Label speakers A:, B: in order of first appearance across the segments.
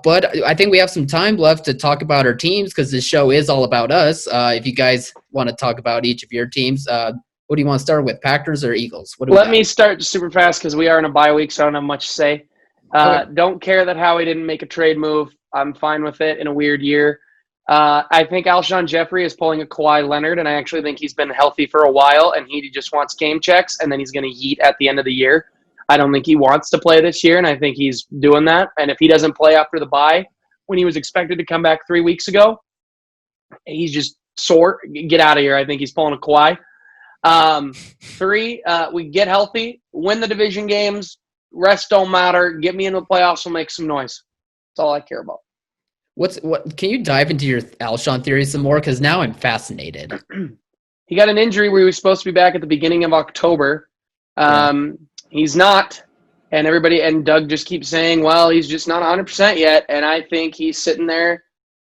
A: But I think we have some time left to talk about our teams because this show is all about us. If you guys want to talk about each of your teams, what do you want to start with, Packers or Eagles?
B: Let me start super fast because we are in a bye week, so I don't have much to say.
A: Okay.
B: Don't care that Howie didn't make a trade move. I'm fine with it in a weird year. I think Alshon Jeffery is pulling a Kawhi Leonard, and I actually think he's been healthy for a while, and he just wants game checks, and then he's going to yeet at the end of the year. I don't think he wants to play this year, and I think he's doing that. And if he doesn't play after the bye, when he was expected to come back 3 weeks ago, he's just sore. Get out of here. I think he's pulling a Kawhi. 3, we get healthy, win the division games, rest don't matter, get me into the playoffs, we'll make some noise. That's all I care about.
A: What can you dive into your Alshon theory some more? Because now I'm fascinated.
B: He got an injury where he was supposed to be back at the beginning of October. He's not, and Doug just keeps saying, well, he's just not 100% yet, and I think he's sitting there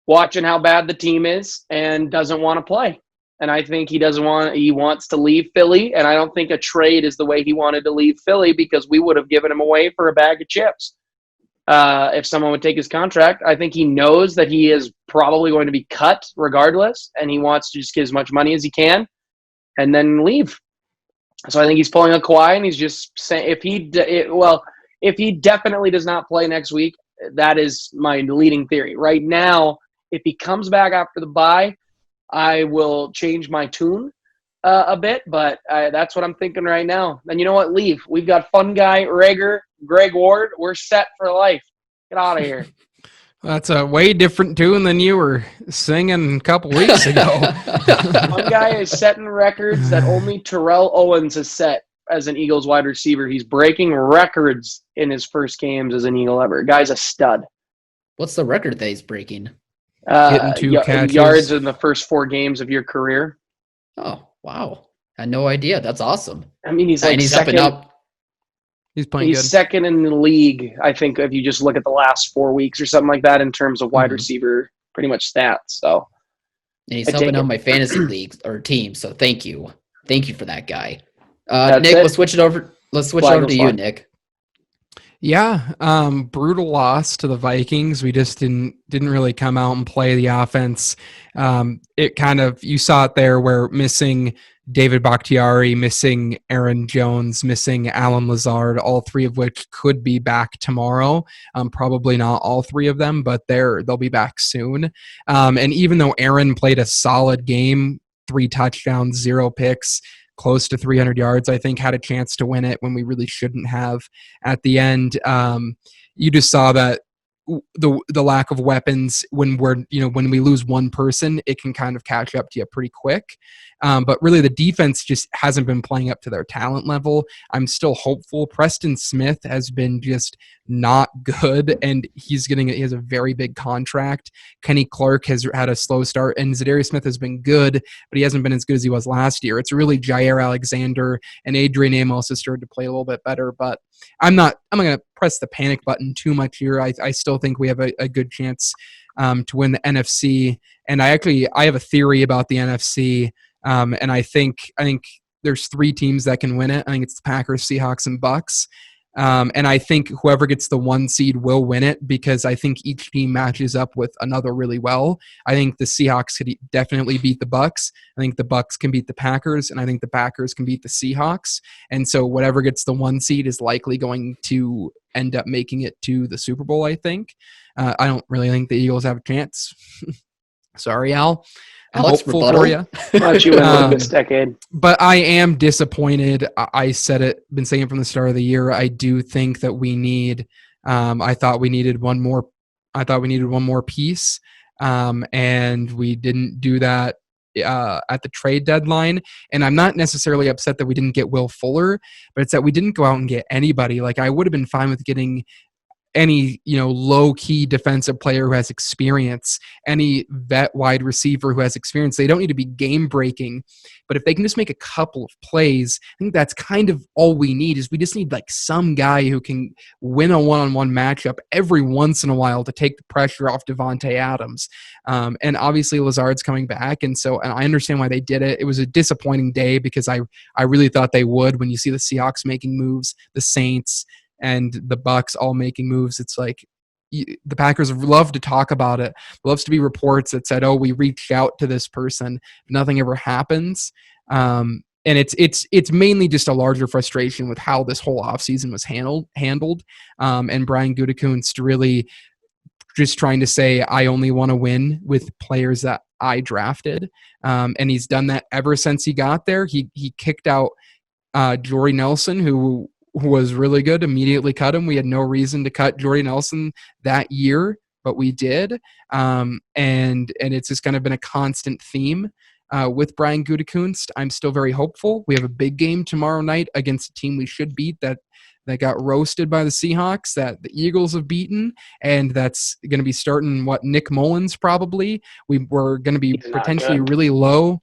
B: watching how bad the team is and doesn't want to play. And I think he wants to leave Philly, and I don't think a trade is the way he wanted to leave Philly because we would have given him away for a bag of chips. If someone would take his contract, I think he knows that he is probably going to be cut regardless, and he wants to just get as much money as he can and then leave. So I think he's pulling a Kawhi, and he's just saying if he definitely does not play next week, that is my leading theory. Right now, if he comes back after the bye, I will change my tune a bit, but that's what I'm thinking right now. And you know what? Leave. We've got fun guy, Rager, Greg Ward. We're set for life. Get out of here.
C: That's a way different tune than you were singing a couple weeks ago.
B: One guy is setting records that only Terrell Owens has set as an Eagles wide receiver. He's breaking records in his first games as an Eagle ever. Guy's a stud.
A: What's the record that he's breaking?
C: Getting 2 catches.
B: Yards in the first 4 games of your career.
A: Oh, wow. I had no idea. That's awesome.
B: I mean, he's like
A: and he's
B: second,
A: up and up.
C: He's playing
B: he's
C: good.
B: second in the league, I think, if you just look at the last 4 weeks or something like that in terms of wide receiver, pretty much stats. So,
A: And he's helping out my fantasy league or team. So thank you. Thank you for that guy.
B: That's
A: Nick,
B: it.
A: let's switch it over. Let's switch over to you, Nick.
C: Yeah, brutal loss to the Vikings. We just didn't really come out and play the offense. It kind of, you saw it there where missing David Bakhtiari, missing Aaron Jones, missing Alan Lazard, all 3 of which could be back tomorrow. Probably not all 3 of them, but they'll be back soon. And even though Aaron played a solid game, 3 touchdowns, 0 picks, close to 300 yards, I think, had a chance to win it when we really shouldn't have at the end. You just saw that the lack of weapons when we lose one person, it can kind of catch up to you pretty quick. But really the defense just hasn't been playing up to their talent level. I'm still hopeful. Preston Smith has been just not good, and he has a very big contract. Kenny Clark has had a slow start, and Zadarius Smith has been good, but he hasn't been as good as he was last year. It's really Jair Alexander and Adrian Amos has started to play a little bit better, but I'm not going to press the panic button too much here. I still think we have a good chance to win the NFC, and I have a theory about the NFC. And I think there's 3 teams that can win it. I think it's the Packers, Seahawks, and Bucks. And I think whoever gets the 1 seed will win it because I think each team matches up with another really well. I think the Seahawks could definitely beat the Bucks. I think the Bucks can beat the Packers, and I think the Packers can beat the Seahawks. And so whatever gets the 1 seed is likely going to end up making it to the Super Bowl, I think. I don't really think the Eagles have a chance. Sorry, Al. Hopeful for you.
B: Let you win this decade.
C: But I am disappointed. I been saying it from the start of the year. I do think that we need. I thought we needed one more piece, and we didn't do that at the trade deadline. And I'm not necessarily upset that we didn't get Will Fuller, but it's that we didn't go out and get anybody. Like I would have been fine with getting any low-key defensive player who has experience, any vet wide receiver who has experience. They don't need to be game-breaking, but if they can just make a couple of plays, I think that's kind of all we need. Is we just need like some guy who can win a one-on-one matchup every once in a while to take the pressure off Devontae Adams. And obviously Lazard's coming back, and I understand why they did it. It was a disappointing day because I really thought they would. When you see the Seahawks making moves, the Saints and the Bucks all making moves, it's like the Packers love to talk about it. Loves to be reports that said, "Oh, we reached out to this person, nothing ever happens." And it's mainly just a larger frustration with how this whole offseason was handled. And Brian Gutekunst really just trying to say, I only want to win with players that I drafted. And he's done that ever since he got there. He kicked out Jordy Nelson, who was really good, immediately cut him. We had no reason to cut Jordy Nelson that year, but we did. And it's just kind of been a constant theme with Brian Gutekunst. I'm still very hopeful. We have a big game tomorrow night against a team we should beat that got roasted by the Seahawks, that the Eagles have beaten, and that's going to be starting Nick Mullins probably. We're going to be potentially really low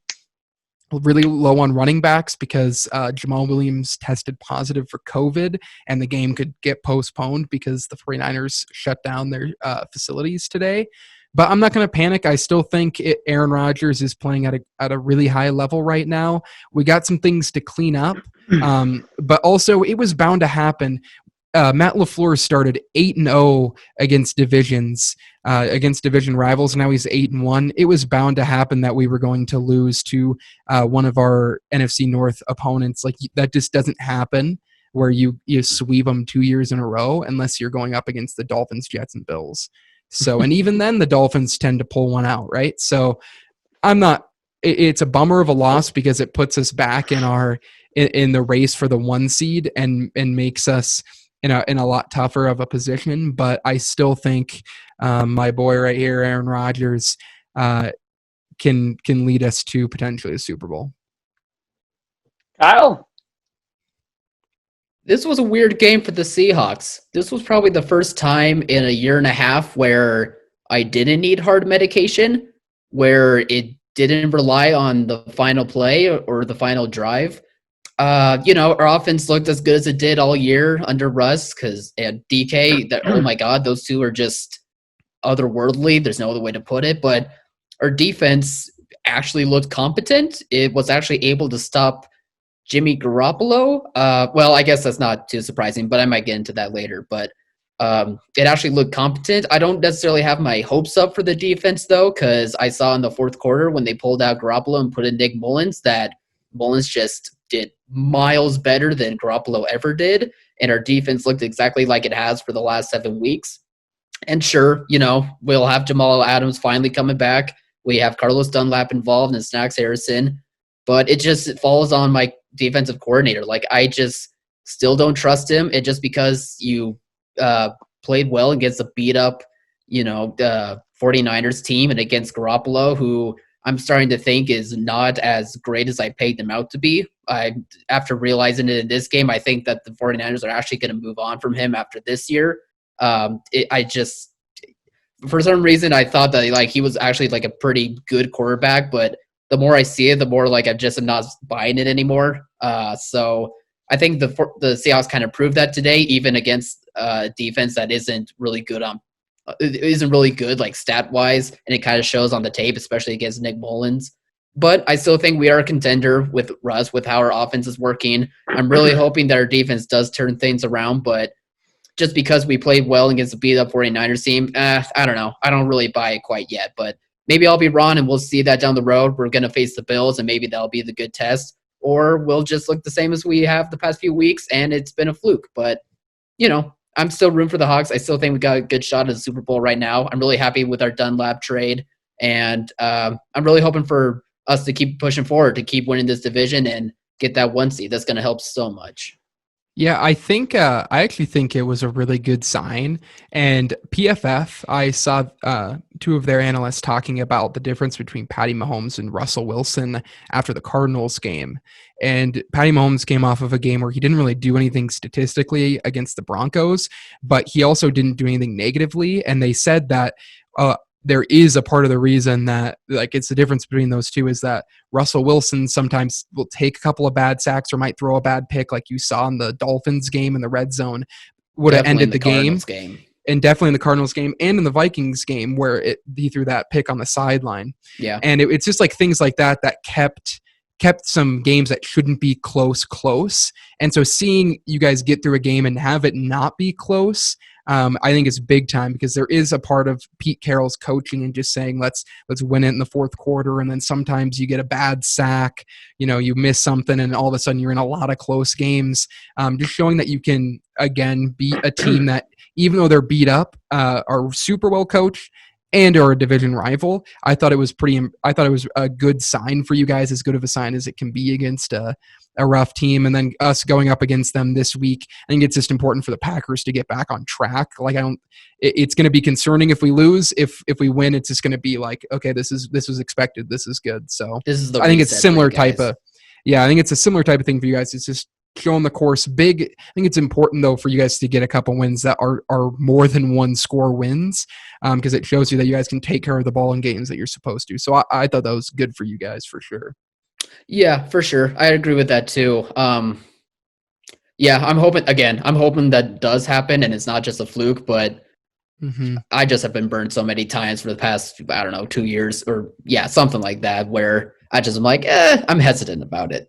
C: on running backs because Jamal Williams tested positive for COVID, and the game could get postponed because the 49ers shut down their facilities today. But I'm not going to panic. I still think Aaron Rodgers is playing at a really high level right now. We got some things to clean up, but also it was bound to happen. Matt LaFleur started 8-0 against division rivals. Now he's 8-1. It was bound to happen that we were going to lose to one of our NFC North opponents. Like, that just doesn't happen where you sweep them 2 years in a row unless you're going up against the Dolphins, Jets, and Bills. So, and even then the Dolphins tend to pull one out, right? So it's a bummer of a loss because it puts us back in the race for the 1 seed and makes us in a lot tougher of a position. But I still think my boy right here, Aaron Rodgers, can lead us to potentially a Super Bowl.
B: Kyle?
A: This was a weird game for the Seahawks. This was probably the first time in a year and a half where I didn't need hard medication, where it didn't rely on the final play or the final drive. Our offense looked as good as it did all year under Russ because DK, oh my God, those two are just otherworldly. There's no other way to put it. But our defense actually looked competent. It was actually able to stop Jimmy Garoppolo. Well, I guess that's not too surprising, but I might get into that later. But it actually looked competent. I don't necessarily have my hopes up for the defense, though, because I saw in the fourth quarter when they pulled out Garoppolo and put in Nick Mullins that Mullins just did miles better than Garoppolo ever did. And our defense looked exactly like it has for the last 7 weeks. And sure, we'll have Jamal Adams finally coming back. We have Carlos Dunlap involved and Snacks Harrison. But it falls on my defensive coordinator. Like, I just still don't trust him. And just because you played well against a beat-up, 49ers team and against Garoppolo, who I'm starting to think is not as great as I paid them out to be. After realizing it in this game, I think that the 49ers are actually going to move on from him after this year. For some reason, I thought that he was actually a pretty good quarterback, but the more I see it, the more I just am not buying it anymore. So I think the Seahawks kind of proved that today, even against a defense that isn't really good stat wise, and it kind of shows on the tape, especially against Nick Mullins. But I still think we are a contender with Russ, with how our offense is working. I'm really hoping that our defense does turn things around, but just because we played well against a beat-up 49ers team, I don't know. I don't really buy it quite yet, but maybe I'll be wrong, and we'll see that down the road. We're going to face the Bills, and maybe that'll be the good test. Or we'll just look the same as we have the past few weeks, and it's been a fluke. But, I'm still rooting for the Hawks. I still think we got a good shot at the Super Bowl right now. I'm really happy with our Dunlap trade, and I'm really hoping for us to keep pushing forward, to keep winning this division and get that 1 seed. That's going to help so much.
C: Yeah, I actually think it was a really good sign. And PFF, I saw 2 of their analysts talking about the difference between Patty Mahomes and Russell Wilson after the Cardinals game. And Patty Mahomes came off of a game where he didn't really do anything statistically against the Broncos, but he also didn't do anything negatively. And they said that there is a part of the reason that it's the difference between those two is that Russell Wilson sometimes will take a couple of bad sacks or might throw a bad pick, like you saw in the Dolphins game in the red zone, would have ended the game. And definitely in the Cardinals game and in the Vikings game where he threw that pick on the sideline.
A: Yeah.
C: And it's just things like that kept some games that shouldn't be close. And so seeing you guys get through a game and have it not be close, I think it's big time because there is a part of Pete Carroll's coaching and just saying, let's win it in the fourth quarter. And then sometimes you get a bad sack, you miss something and all of a sudden you're in a lot of close games. Just showing that you can, again, beat a team that, even though they're beat up, are super well coached and are a division rival. I thought it was a good sign for you guys, as good of a sign as it can be against a rough team. And then us going up against them this week, I think it's just important for the Packers to get back on track. Like, it's going to be concerning if we lose. If we win, it's just going to be like, okay, this was expected. This is good. So
A: I think it's similar type of.
C: Yeah, I think it's a similar type of thing for you guys. It's just showing the course big. I think it's important though for you guys to get a couple wins that are more than one score wins, because it shows you that you guys can take care of the ball in games that you're supposed to. So I thought that was good for you guys for sure.
A: Yeah, for sure. I agree with that too. Yeah, I'm hoping that does happen and it's not just a fluke, but I just have been burned so many times for the past, 2 years or something like that, where I just am like, I'm hesitant about it.